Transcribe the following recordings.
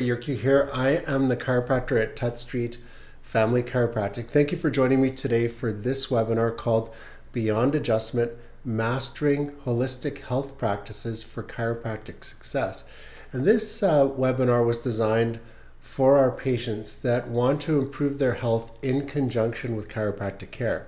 Yurkiw here. I am the chiropractor at Tut Street Family Chiropractic. Thank you for joining me today for this webinar called Beyond Adjustment, Mastering Holistic Health Practices for Chiropractic Success. And this webinar was designed for our patients that want to improve their health in conjunction with chiropractic care.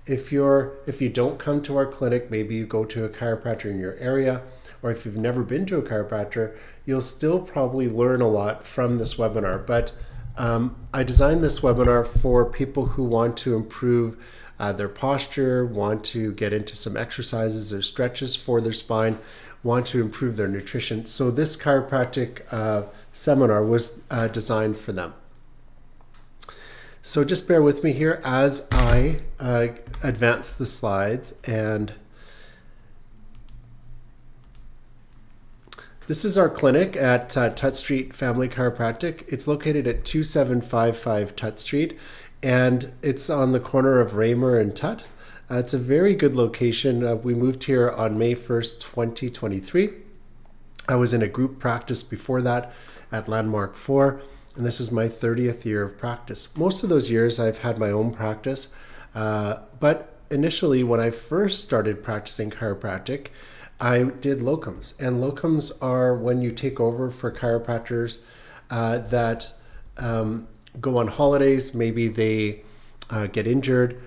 If you don't come to our clinic, maybe you go to a chiropractor in your area, or if you've never been to a chiropractor, you'll still probably learn a lot from this webinar. But I designed this webinar for people who want to improve their posture, want to get into some exercises or stretches for their spine, want to improve their nutrition. So this chiropractic seminar was designed for them. So just bear with me here as I advance the slides. And this is our clinic at Tut Street Family Chiropractic. It's located at 2755 Tut Street, and it's on the corner of Raymer and Tut. It's a very good location. We moved here on May 1st, 2023. I was in a group practice before that at Landmark 4, and this is my 30th year of practice. Most of those years I've had my own practice, but initially when I first started practicing chiropractic, I did locums, and locums are when you take over for chiropractors that go on holidays. Maybe they get injured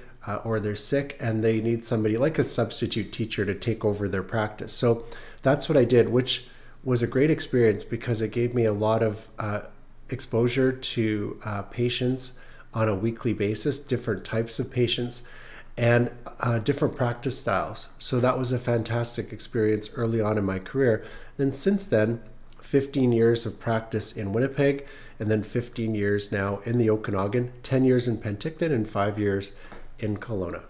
or they're sick and they need somebody like a substitute teacher to take over their practice. So that's what I did, which was a great experience because it gave me a lot of exposure to patients on a weekly basis, different types of patients, and different practice styles. So that was a fantastic experience early on in my career. Then since then, 15 years of practice in Winnipeg, and then 15 years now in the Okanagan, 10 years in Penticton, and 5 years in Kelowna.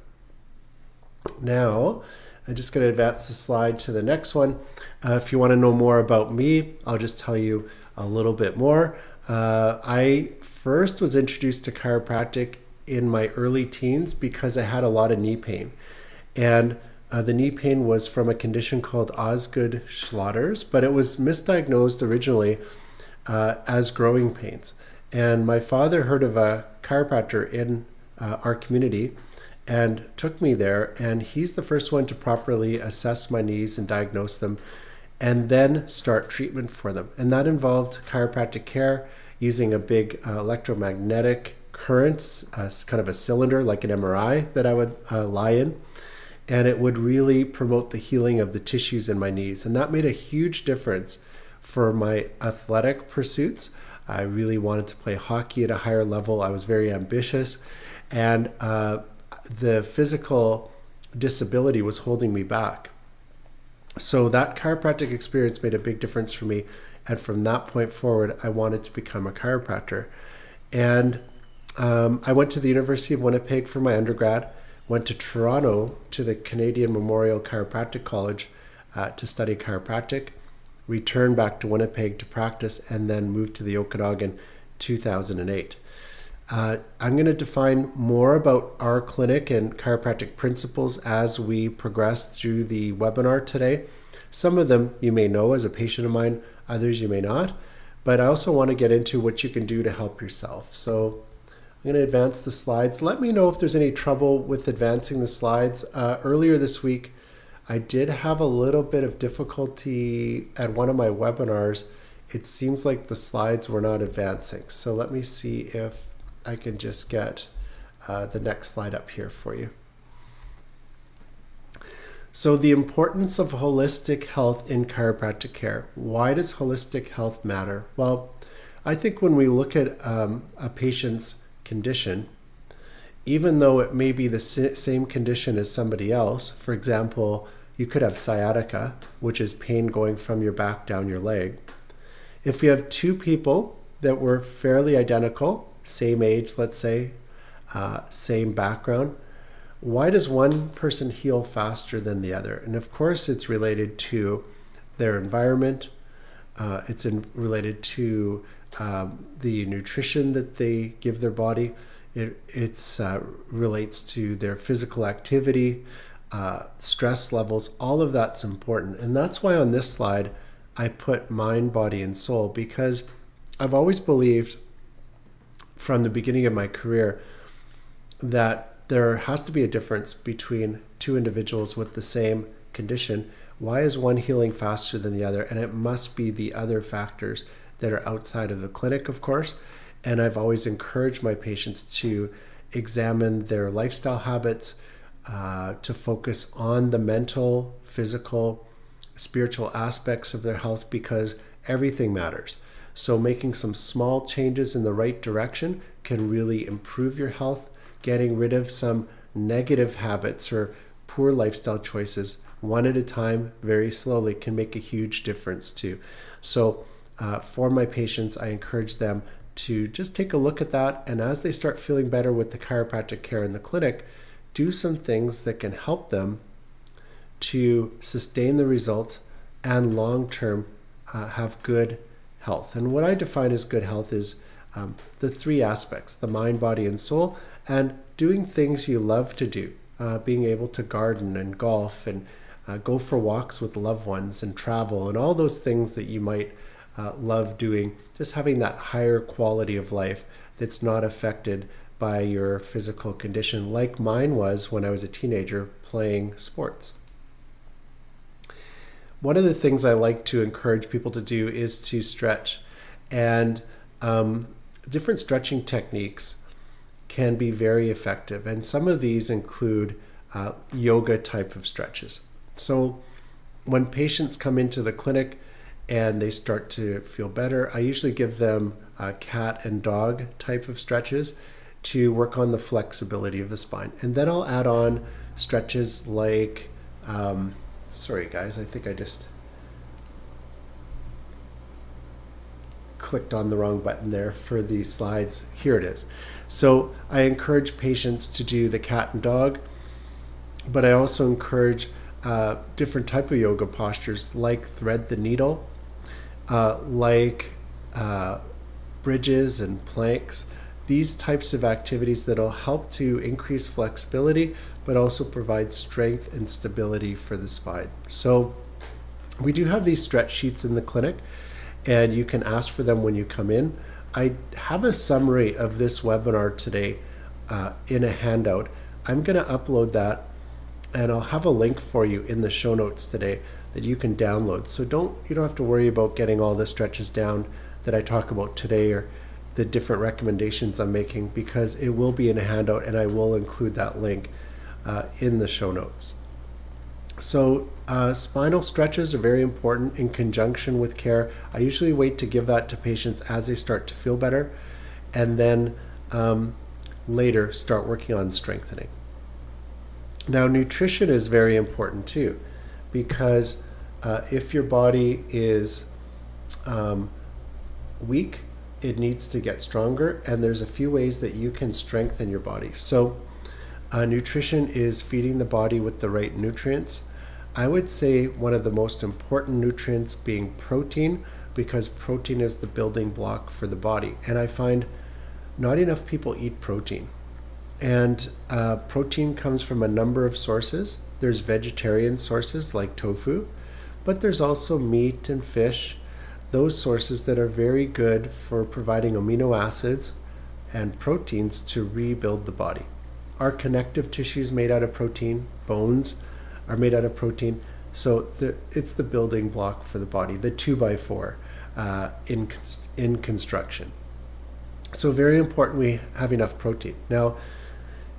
Now, I'm just going to advance the slide to the next one. If you want to know more about me, I'll just tell you a little bit more. I first was introduced to chiropractic in my early teens because I had a lot of knee pain. And the knee pain was from a condition called Osgood-Schlatter's, but it was misdiagnosed originally as growing pains. And my father heard of a chiropractor in our community and took me there, and he's the first one to properly assess my knees and diagnose them and then start treatment for them. And that involved chiropractic care using a big electromagnetic currents, kind of a cylinder like an MRI that I would lie in, and it would really promote the healing of the tissues in my knees. And that made a huge difference for my athletic pursuits. I really wanted to play hockey at a higher level. I was very ambitious, and the physical disability was holding me back. So that chiropractic experience made a big difference for me, and from that point forward, I wanted to become a chiropractor. And I went to the University of Winnipeg for my undergrad, went to Toronto to the Canadian Memorial Chiropractic College to study chiropractic, returned back to Winnipeg to practice, and then moved to the Okanagan 2008. I'm going to define more about our clinic and chiropractic principles as we progress through the webinar today. Some of them you may know as a patient of mine, others you may not, but I also want to get into what you can do to help yourself. So I'm going to advance the slides. Let me know if there's any trouble with advancing the slides. Earlier this week, I did have a little bit of difficulty at one of my webinars. It seems like the slides were not advancing. So let me see if I can just get the next slide up here for you. So the importance of holistic health in chiropractic care. Why does holistic health matter? Well, I think when we look at a patient's condition, even though it may be the same condition as somebody else, for example, you could have sciatica, which is pain going from your back down your leg. If we have two people that were fairly identical, same age, let's say, same background, why does one person heal faster than the other? And of course, it's related to their environment. It's related to the nutrition that they give their body. It relates to their physical activity, stress levels. All of that's important. And that's why on this slide, I put mind, body, and soul, because I've always believed from the beginning of my career that there has to be a difference between two individuals with the same condition. Why is one healing faster than the other? And it must be the other factors that are outside of the clinic, of course. And I've always encouraged my patients to examine their lifestyle habits, to focus on the mental, physical, spiritual aspects of their health, because everything matters. So making some small changes in the right direction can really improve your health. Getting rid of some negative habits or poor lifestyle choices one at a time, very slowly, can make a huge difference too. So for my patients, I encourage them to just take a look at that. And as they start feeling better with the chiropractic care in the clinic, do some things that can help them to sustain the results and long-term have good health. And what I define as good health is the three aspects: the mind, body, and soul, and doing things you love to do, being able to garden and golf and go for walks with loved ones and travel and all those things that you might love doing, just having that higher quality of life that's not affected by your physical condition, like mine was when I was a teenager playing sports. One of the things I like to encourage people to do is to stretch, and different stretching techniques can be very effective. And some of these include yoga type of stretches. So when patients come into the clinic and they start to feel better, I usually give them cat and dog type of stretches to work on the flexibility of the spine. And then I'll add on stretches like, sorry guys, I think I just clicked on the wrong button there for the slides. Here it is. So I encourage patients to do the cat and dog, but I also encourage different type of yoga postures like thread the needle, like bridges and planks. These types of activities that'll help to increase flexibility, but also provide strength and stability for the spine. So we do have these stretch sheets in the clinic, and you can ask for them when you come in. I have a summary of this webinar today in a handout. I'm going to upload that, and I'll have a link for you in the show notes today that you can download. So you don't have to worry about getting all the stretches down that I talk about today or the different recommendations I'm making, because it will be in a handout, and I will include that link in the show notes. So spinal stretches are very important in conjunction with care. I usually wait to give that to patients as they start to feel better, and then later start working on strengthening. Now, nutrition is very important too, because if your body is weak, it needs to get stronger, and there's a few ways that you can strengthen your body. So nutrition is feeding the body with the right nutrients. I would say one of the most important nutrients being protein, because protein is the building block for the body. And I find not enough people eat protein. And protein comes from a number of sources. There's vegetarian sources like tofu, but there's also meat and fish, those sources that are very good for providing amino acids and proteins to rebuild the body. Our connective tissue is made out of protein, bones are made out of protein, so it's the building block for the body, the 2x4 in construction. So very important we have enough protein. Now,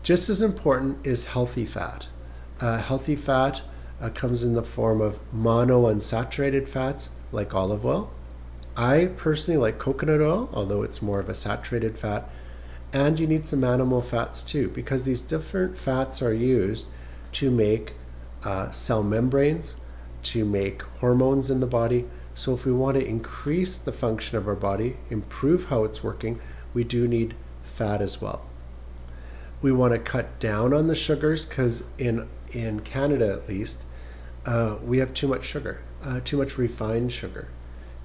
just as important is healthy fat. Healthy fat comes in the form of monounsaturated fats like olive oil. I personally like coconut oil, although it's more of a saturated fat. And you need some animal fats too, because these different fats are used to make cell membranes, to make hormones in the body. So if we want to increase the function of our body, improve how it's working, we do need fat as well. We want to cut down on the sugars, because in Canada at least, we have too much sugar, too much refined sugar.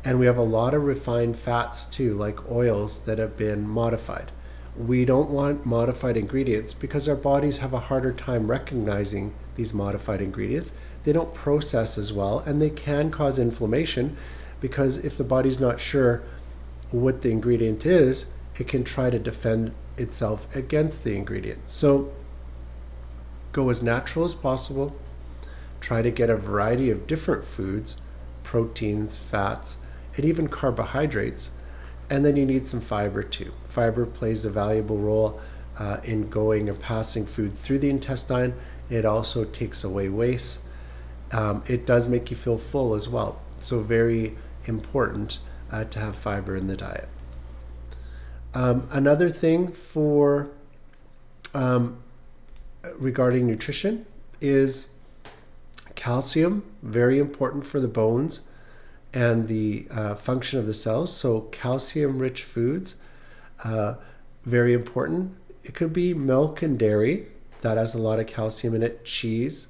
And we have a lot of refined fats too, like oils that have been modified. We don't want modified ingredients because our bodies have a harder time recognizing these modified ingredients. They don't process as well, and they can cause inflammation, because if the body's not sure what the ingredient is, it can try to defend itself against the ingredient. So go as natural as possible. Try to get a variety of different foods, proteins, fats, and even carbohydrates. And then you need some fiber too. Fiber plays a valuable role in going and passing food through the intestine. It also takes away waste. It does make you feel full as well. So very important to have fiber in the diet. Another thing for regarding nutrition is calcium, very important for the bones and the function of the cells. So calcium-rich foods, very important. It could be milk and dairy, that has a lot of calcium in it, cheese,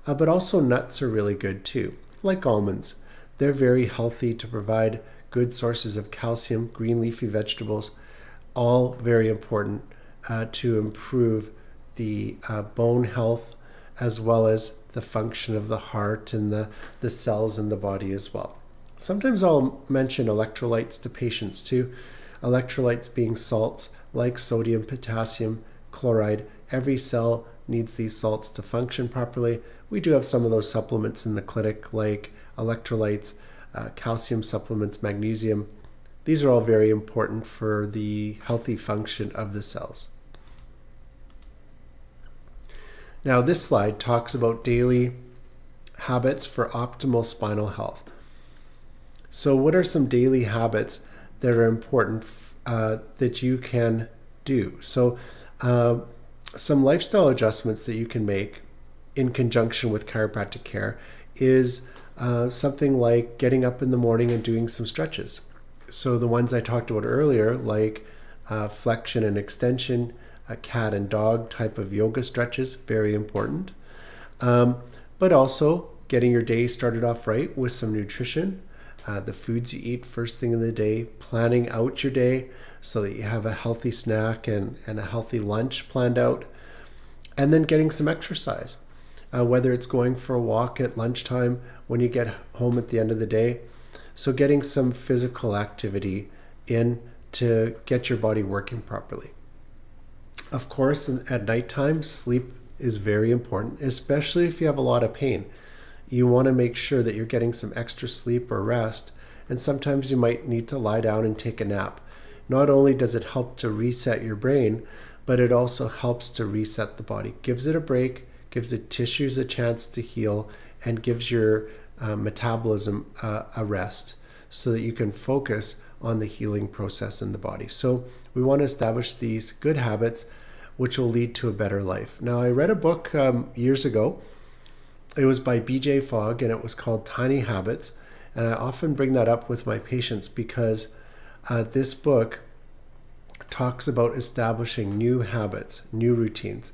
but also nuts are really good too, like almonds. They're very healthy to provide good sources of calcium. Green leafy vegetables, all very important to improve the bone health as well as the function of the heart and the cells in the body as well. Sometimes I'll mention electrolytes to patients too. Electrolytes being salts like sodium, potassium, chloride. Every cell needs these salts to function properly. We do have some of those supplements in the clinic like electrolytes, calcium supplements, magnesium. These are all very important for the healthy function of the cells. Now this slide talks about daily habits for optimal spinal health. So what are some daily habits that are important that you can do? So some lifestyle adjustments that you can make in conjunction with chiropractic care is something like getting up in the morning and doing some stretches. So the ones I talked about earlier, like flexion and extension, a cat and dog type of yoga stretches, very important. But also getting your day started off right with some nutrition, the foods you eat first thing in the day, planning out your day so that you have a healthy snack and a healthy lunch planned out, and then getting some exercise, whether it's going for a walk at lunchtime, when you get home at the end of the day. So getting some physical activity in to get your body working properly. Of course, at nighttime, sleep is very important, especially if you have a lot of pain. You want to make sure that you're getting some extra sleep or rest, and sometimes you might need to lie down and take a nap. Not only does it help to reset your brain, but it also helps to reset the body. Gives it a break, gives the tissues a chance to heal, and gives your metabolism a rest so that you can focus on the healing process in the body. So we want to establish these good habits which will lead to a better life. Now, I read a book years ago. It was by BJ Fogg, and it was called Tiny Habits. And I often bring that up with my patients because this book talks about establishing new habits, new routines.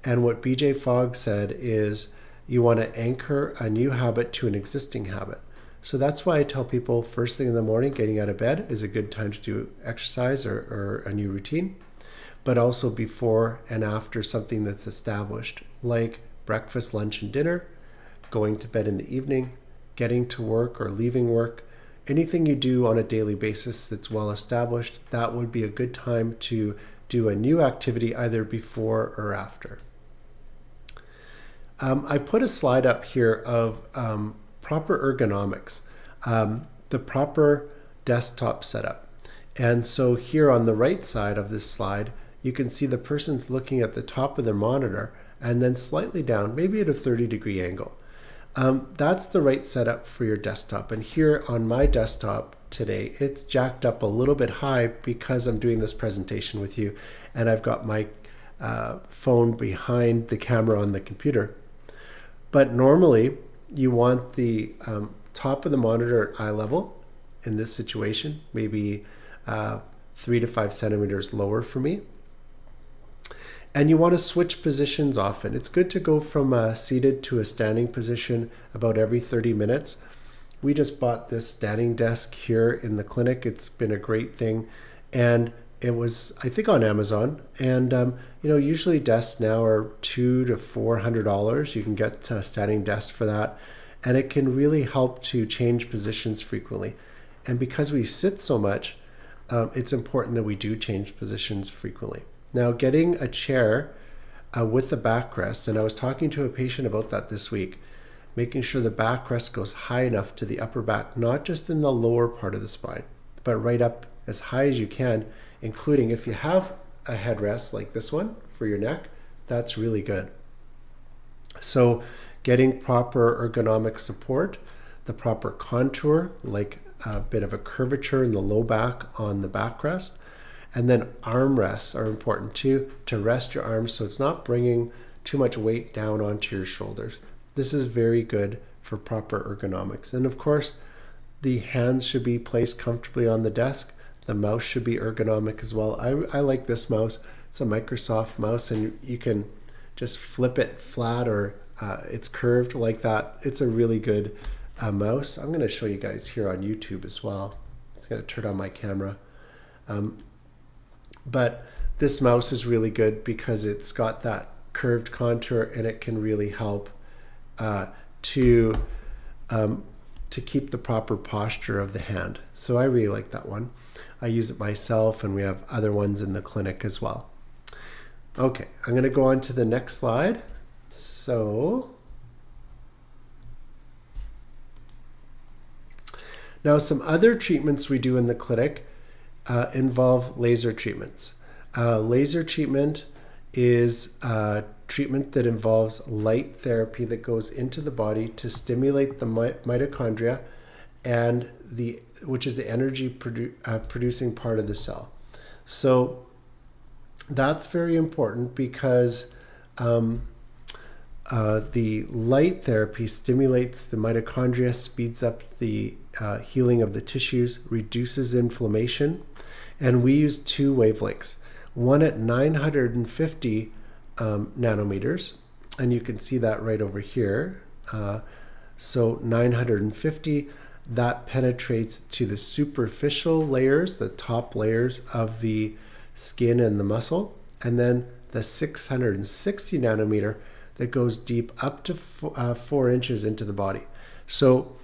And what BJ Fogg said is you want to anchor a new habit to an existing habit. So that's why I tell people first thing in the morning, getting out of bed is a good time to do exercise or a new routine, but also before and after something that's established, like breakfast, lunch, and dinner, going to bed in the evening, getting to work or leaving work. Anything you do on a daily basis that's well established, that would be a good time to do a new activity either before or after. I put a slide up here of proper ergonomics, the proper desktop setup. And so here on the right side of this slide, you can see the person's looking at the top of their monitor and then slightly down, maybe at a 30-degree angle. That's the right setup for your desktop. And here on my desktop today, it's jacked up a little bit high because I'm doing this presentation with you and I've got my phone behind the camera on the computer. But normally you want the top of the monitor at eye level in this situation, maybe 3 to 5 centimeters lower for me. And you want to switch positions often. It's good to go from a seated to a standing position about every 30 minutes. We just bought this standing desk here in the clinic. It's been a great thing. And it was, I think, on Amazon. And, usually desks now are $200 to $400. You can get a standing desk for that. And it can really help to change positions frequently. And because we sit so much, it's important that we do change positions frequently. Now, getting a chair with the backrest, and I was talking to a patient about that this week, making sure the backrest goes high enough to the upper back, not just in the lower part of the spine, but right up as high as you can, including if you have a headrest like this one for your neck, that's really good. So getting proper ergonomic support, the proper contour, like a bit of a curvature in the low back on the backrest, and then arm rests are important too, to rest your arms so it's not bringing too much weight down onto your shoulders. This is very good for proper ergonomics. And of course, the hands should be placed comfortably on the desk. The mouse should be ergonomic as well. I like this mouse. It's a Microsoft mouse, and you can just flip it flat or it's curved like that. It's a really good mouse. I'm going to show you guys here on YouTube as well. It's going to turn on my camera. But this mouse is really good because it's got that curved contour, and it can really help to keep the proper posture of the hand. So I really like that one. I use it myself, and we have other ones in the clinic as well. Okay, I'm going to go on to the next slide. So now some other treatments we do in the clinic involve laser treatments. Laser treatment is treatment that involves light therapy that goes into the body to stimulate the mitochondria, and which is the energy producing part of the cell. So that's very important because the light therapy stimulates the mitochondria, speeds up the healing of the tissues, reduces inflammation, and we use two wavelengths. One at 950 nanometers, and you can see that right over here. So 950, that penetrates to the superficial layers, the top layers of the skin and the muscle, and then the 660 nanometer that goes deep up to 4 inches into the body. So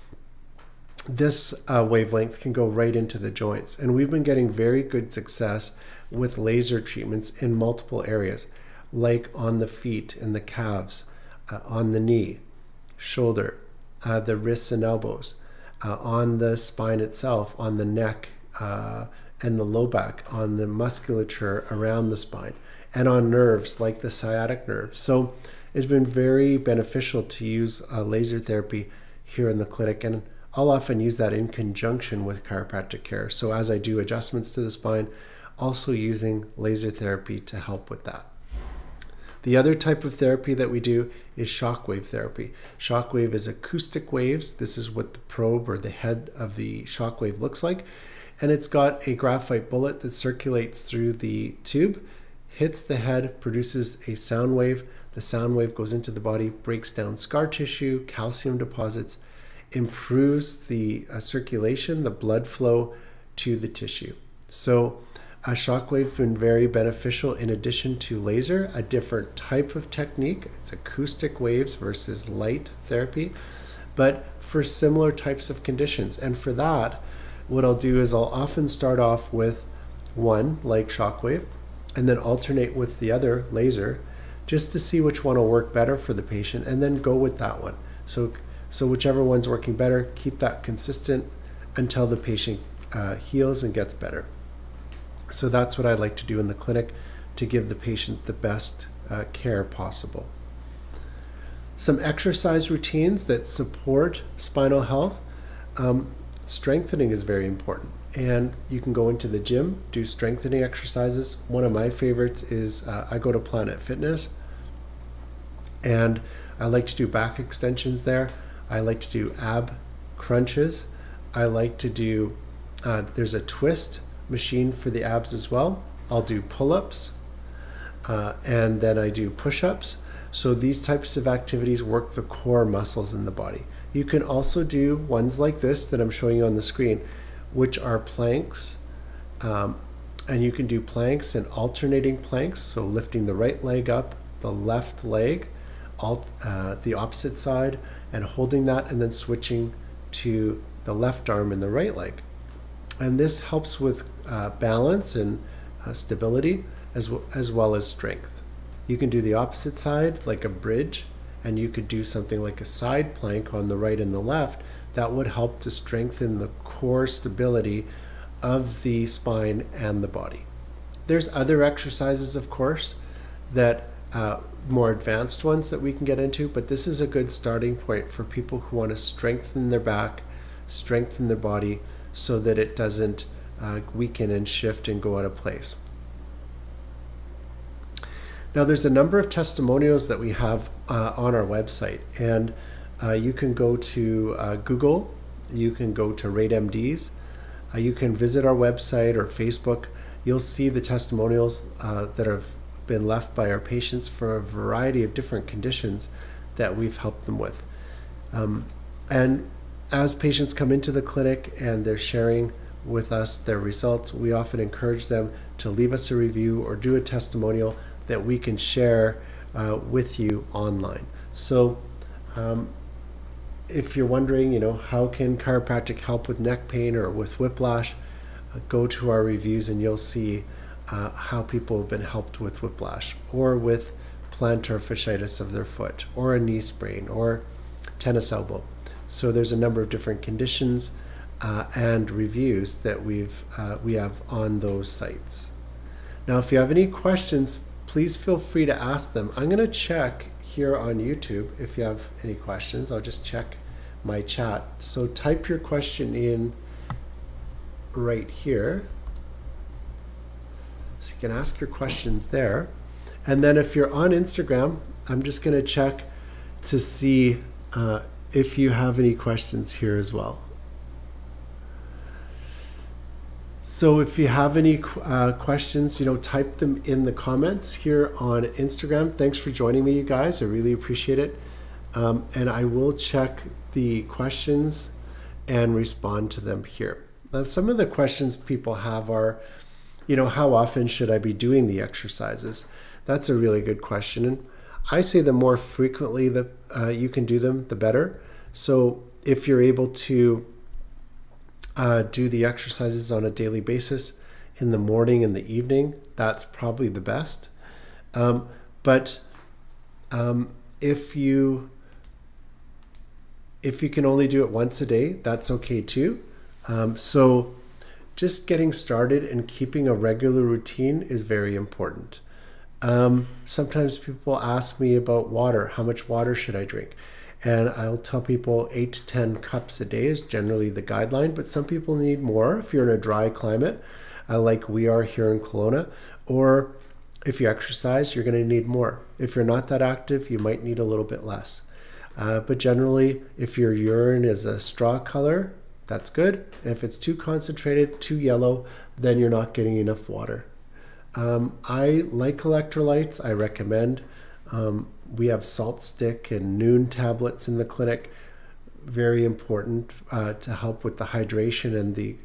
this wavelength can go right into the joints, and we've been getting very good success with laser treatments in multiple areas, like on the feet and the calves, on the knee, shoulder, the wrists and elbows, on the spine itself, on the neck and the low back, on the musculature around the spine, and on nerves like the sciatic nerve. So it's been very beneficial to use laser therapy here in the clinic, and I'll often use that in conjunction with chiropractic care. So as I do adjustments to the spine, also using laser therapy to help with that. The other type of therapy that we do is shockwave therapy. Shockwave is acoustic waves. This is what the probe or the head of the shockwave looks like. And it's got a graphite bullet that circulates through the tube, hits the head, produces a sound wave. The sound wave goes into the body, breaks down scar tissue, calcium deposits, improves the circulation, the blood flow to the tissue. So a shockwave has been very beneficial in addition to laser, a different type of technique. It's acoustic waves versus light therapy, but for similar types of conditions. And for that, what I'll do is I'll often start off with one, like shockwave, and then alternate with the other, laser, just to see which one will work better for the patient, and then go with that one. So whichever one's working better, keep that consistent until the patient heals and gets better. So that's what I like to do in the clinic to give the patient the best care possible. Some exercise routines that support spinal health. Strengthening is very important, and you can go into the gym, do strengthening exercises. One of my favorites is I go to Planet Fitness, and I like to do back extensions there. I like to do ab crunches. I like to do, there's a twist machine for the abs as well. I'll do pull-ups, and then I do push-ups. So these types of activities work the core muscles in the body. You can also do ones like this that I'm showing you on the screen, which are planks. And you can do planks and alternating planks. So lifting the right leg up, the left leg, the opposite side, and holding that, and then switching to the left arm and the right leg. And this helps with balance and stability as well as strength. You can do the opposite side, like a bridge, and you could do something like a side plank on the right and the left. That would help to strengthen the core stability of the spine and the body. There's other exercises, of course, that more advanced ones that we can get into, but this is a good starting point for people who want to strengthen their back, strengthen their body, so that it doesn't weaken and shift and go out of place. Now, there's a number of testimonials that we have on our website, and you can go to Google, you can go to RateMDs, you can visit our website or Facebook. You'll see the testimonials that have been left by our patients for a variety of different conditions that we've helped them with. And as patients come into the clinic and they're sharing with us their results, we often encourage them to leave us a review or do a testimonial that we can share with you online. So if you're wondering, how can chiropractic help with neck pain or with whiplash, go to our reviews and you'll see how people have been helped with whiplash or with plantar fasciitis of their foot or a knee sprain or tennis elbow. So there's a number of different conditions and reviews that we have on those sites. Now, if you have any questions, please feel free to ask them. I'm going to check here on YouTube if you have any questions. I'll just check my chat. So type your question in right here. So you can ask your questions there. And then if you're on Instagram, I'm just going to check to see if you have any questions here as well. So if you have any questions, type them in the comments here on Instagram. Thanks for joining me, you guys. I really appreciate it. And I will check the questions and respond to them here. Now, some of the questions people have are, how often should I be doing the exercises? That's a really good question. And I say the more frequently that you can do them, the better. So if you're able to do the exercises on a daily basis in the morning and the evening, that's probably the best. But if you can only do it once a day, that's okay too. So just getting started and keeping a regular routine is very important. Sometimes people ask me about water. How much water should I drink? And I'll tell people 8 to 10 cups a day is generally the guideline, but some people need more if you're in a dry climate, like we are here in Kelowna, or if you exercise, you're going to need more. If you're not that active, you might need a little bit less. But generally, if your urine is a straw color, that's good. If it's too concentrated, too yellow, then you're not getting enough water. I like electrolytes. I recommend. We have salt stick and Noon tablets in the clinic. Very important to help with the hydration and the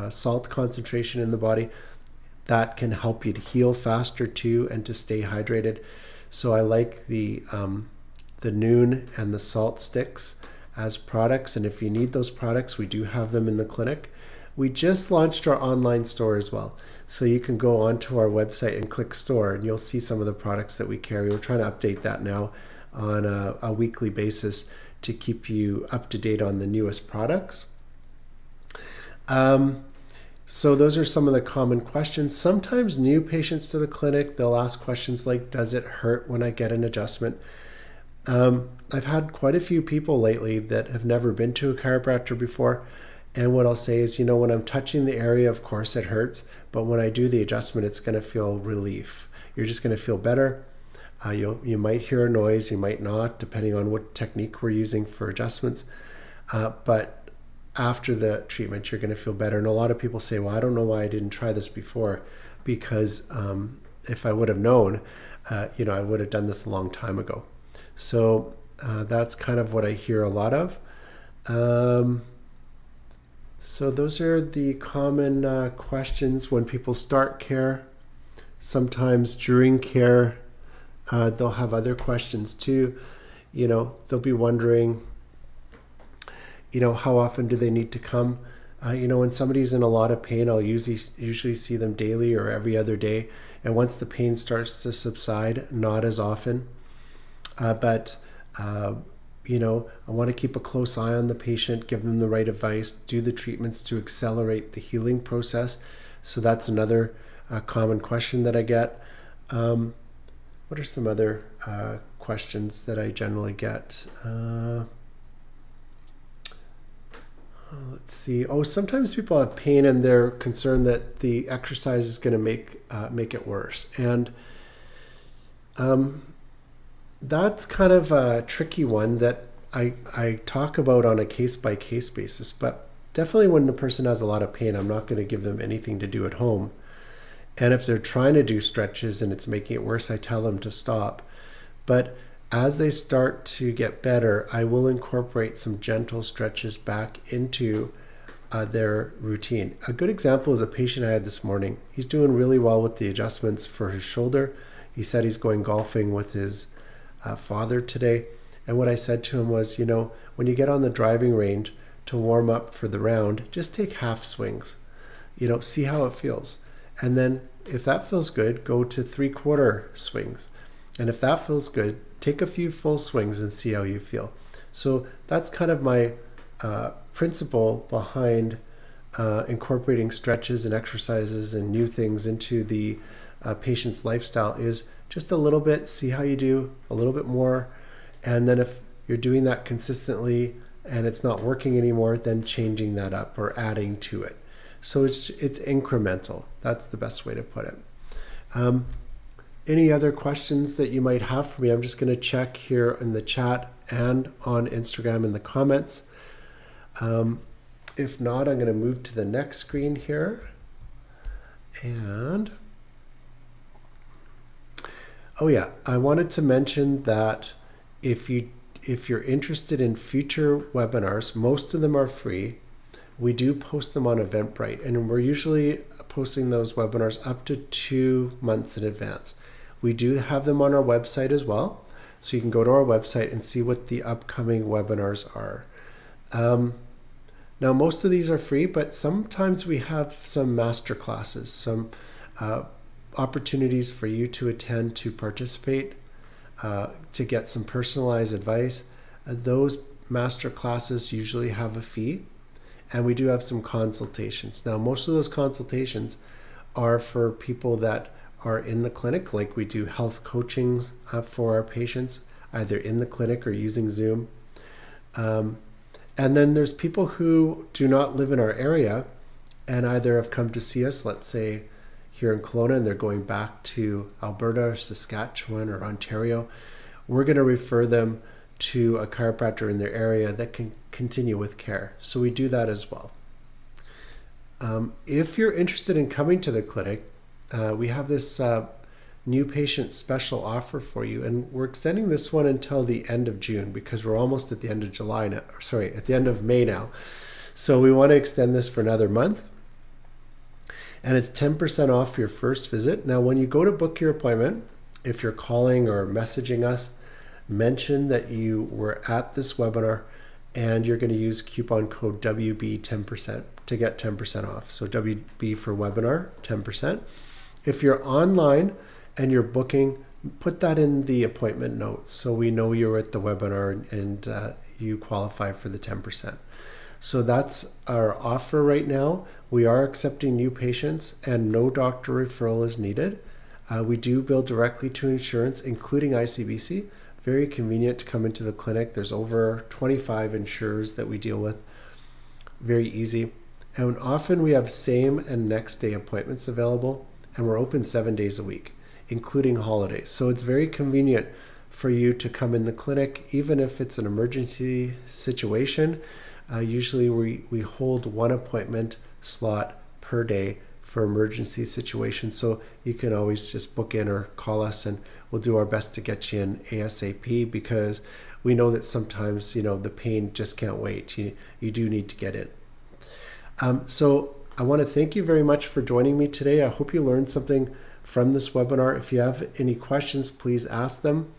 salt concentration in the body. That can help you to heal faster too and to stay hydrated. So I like the Noon and the salt sticks as products. And if you need those products, we do have them in the clinic. We just launched our online store as well. So you can go onto our website and click store and you'll see some of the products that we carry. We're trying to update that now on a weekly basis to keep you up to date on the newest products. So those are some of the common questions. Sometimes new patients to the clinic, they'll ask questions like, does it hurt when I get an adjustment? I've had quite a few people lately that have never been to a chiropractor before. And what I'll say is, when I'm touching the area, of course it hurts, but when I do the adjustment, it's going to feel relief. You're just going to feel better. You might hear a noise, you might not, depending on what technique we're using for adjustments. But after the treatment, you're going to feel better. And a lot of people say, well, I don't know why I didn't try this before, because if I would have known, I would have done this a long time ago. So that's kind of what I hear a lot of. So those are the common questions when people start care. Sometimes during care, they'll have other questions too. They'll be wondering, how often do they need to come? When somebody's in a lot of pain, I'll usually see them daily or every other day. And once the pain starts to subside, not as often. But I want to keep a close eye on the patient, give them the right advice, do the treatments to accelerate the healing process. So that's another common question that I get. What are some other questions that I generally get? Let's see. Sometimes people have pain and they're concerned that the exercise is going to make it worse. And that's kind of a tricky one that I talk about on a case-by-case basis. But definitely when the person has a lot of pain, I'm not going to give them anything to do at home. And if they're trying to do stretches and it's making it worse, I tell them to stop. But as they start to get better, I will incorporate some gentle stretches back into their routine. A good example is a patient I had this morning. He's doing really well with the adjustments for his shoulder. He said he's going golfing with his father today. And what I said to him was, when you get on the driving range to warm up for the round, just take half swings. See how it feels. And then if that feels good, go to 3/4 swings. And if that feels good, take a few full swings and see how you feel. So that's kind of my principle behind incorporating stretches and exercises and new things into the patient's lifestyle is just a little bit, see how you do, a little bit more. And then if you're doing that consistently and it's not working anymore, then changing that up or adding to it. So it's incremental. That's the best way to put it. Any other questions that you might have for me? I'm just going to check here in the chat and on Instagram in the comments. If not, I'm going to move to the next screen here. And I wanted to mention that if you're interested in future webinars, most of them are free. We do post them on Eventbrite, and we're usually posting those webinars up to 2 months in advance. We do have them on our website as well, so you can go to our website and see what the upcoming webinars are. Now, most of these are free, but sometimes we have some master classes, some opportunities for you to attend, to participate, to get some personalized advice. Those master classes usually have a fee, and we do have some consultations. Now, most of those consultations are for people that are in the clinic, like we do health coaching for our patients, either in the clinic or using Zoom. And then there's people who do not live in our area and either have come to see us, let's say here in Kelowna, and they're going back to Alberta or Saskatchewan or Ontario. We're going to refer them to a chiropractor in their area that can continue with care. So we do that as well. If you're interested in coming to the clinic, we have this new patient special offer for you, and we're extending this one until the end of June because we're almost at the end of at the end of May now. So we want to extend this for another month, and it's 10% off your first visit. Now, when you go to book your appointment, if you're calling or messaging us, mention that you were at this webinar and you're going to use coupon code WB 10% to get 10% off. So WB for webinar, 10%. If you're online and you're booking, put that in the appointment notes so we know you're at the webinar and you qualify for the 10%. So that's our offer right now. We are accepting new patients and no doctor referral is needed. We do bill directly to insurance, including ICBC. Very convenient to come into the clinic. There's over 25 insurers that we deal with. Very easy. And often we have same and next day appointments available, and we're open 7 days a week, including holidays. So it's very convenient for you to come in the clinic, even if it's an emergency situation. Usually we hold one appointment slot per day for emergency situations. So you can always just book in or call us and we'll do our best to get you in ASAP because we know that sometimes, the pain just can't wait. You do need to get in. So I want to thank you very much for joining me today. I hope you learned something from this webinar. If you have any questions, please ask them.